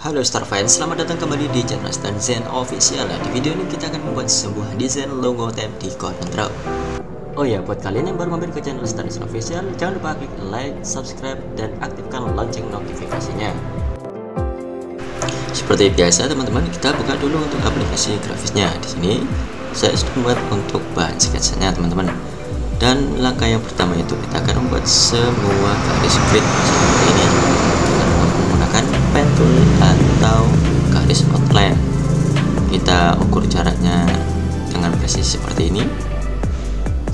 Halo Star Fans, selamat datang kembali di channel Stan Zen Official. Di video ini kita akan membuat sebuah desain logo tab di CorelDRAW. Oh ya, buat kalian yang baru mampir ke channel Stan Zen Official, jangan lupa klik like, subscribe, dan aktifkan lonceng notifikasinya. Seperti biasa teman-teman, kita buka dulu untuk aplikasi grafisnya. Di sini saya sudah membuat untuk bahan sketsanya teman-teman. Dan langkah yang pertama itu kita akan membuat semua garis grid seperti ini menggunakan pen tool atau garis outline. Kita ukur jaraknya dengan presisi seperti ini,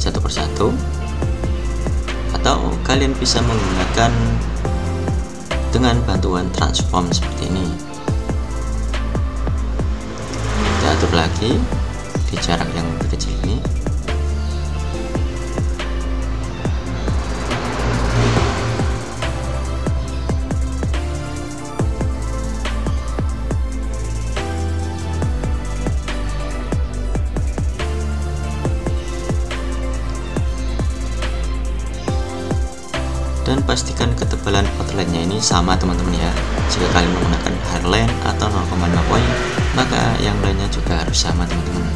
satu persatu, atau kalian bisa menggunakan dengan bantuan transform seperti ini. Kita atur lagi di jarak yang lebih kecil ini. Dan pastikan ketebalan outline-nya ini sama teman-teman ya. Jika kalian menggunakan hairline atau 0,5 poin, maka yang lainnya juga harus sama teman-teman.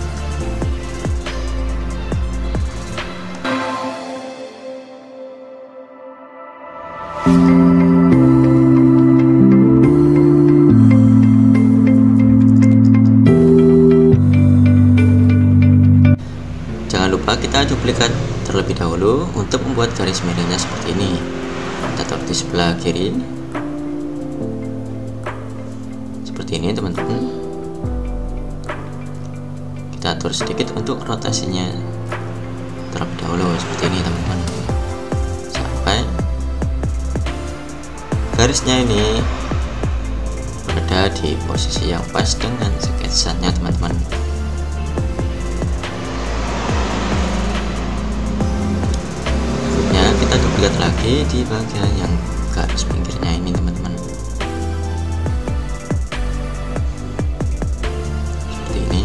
Jangan lupa kita duplikat terlebih dahulu untuk membuat garis miringnya seperti ini. Kita taruh di sebelah kiri seperti ini teman-teman. Kita atur sedikit untuk rotasinya terlebih dahulu seperti ini teman-teman, sampai garisnya ini berada di posisi yang pas dengan sketsanya teman-teman. Kita duplikat lagi di bagian yang garis pinggirnya ini teman-teman, seperti ini.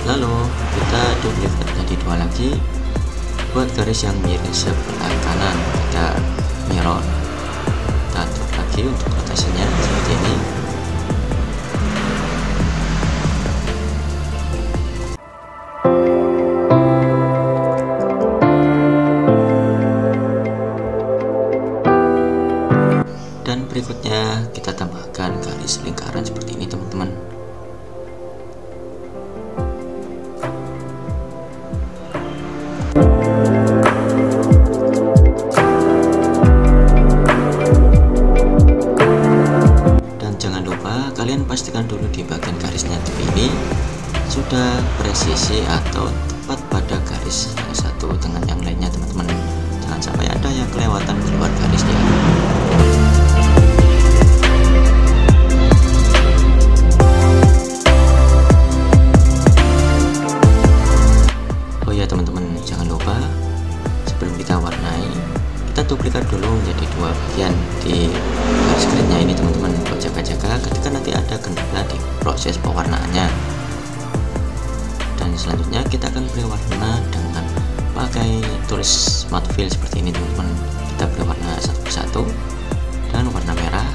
Lalu kita duplikat jadi dua lagi buat garis yang miring sebelah kanan. Kita mirror, kita atur lagi untuk rotasinya seperti ini. Dan berikutnya kita tambahkan garis lingkaran seperti ini teman-teman. Kalian pastikan dulu di bagian garisnya ini sudah presisi atau tepat pada garis yang satu dengan yang lainnya teman-teman. Jangan sampai ada yang kelewatan keluar garisnya. Oh ya teman-teman, jangan lupa sebelum kita warnai, kita duplikat dulu menjadi dua bagian di garis gridnya ini teman-teman, buat jaga-jaga ketika nanti ada kendala di proses pewarnaannya. Dan selanjutnya kita akan beri warna dengan pakai tools matte fill seperti ini teman-teman. Kita beri warna satu persatu, dan warna merah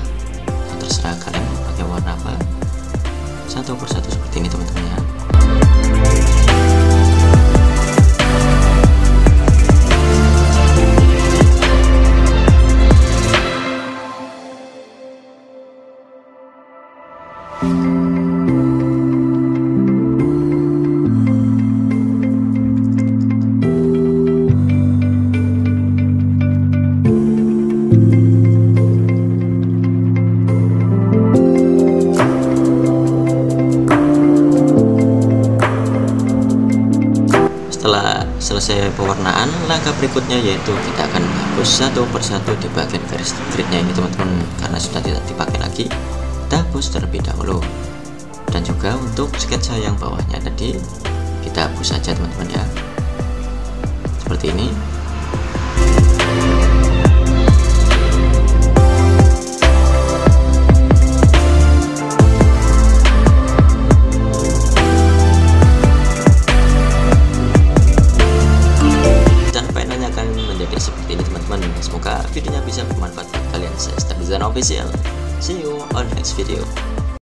terserah kalian pakai warna apa, satu persatu seperti ini teman-teman ya. Setelah selesai pewarnaan, langkah berikutnya yaitu kita akan hapus satu persatu di bagian garis gridnya ini teman-teman, karena sudah tidak dipakai lagi. Kita hapus terlebih dahulu. Dan juga untuk sketsa yang bawahnya tadi kita hapus saja teman-teman ya, seperti ini. seperti ini teman-teman. Semoga videonya bisa bermanfaat buat kalian. Saya Star Design Official. See you on next video.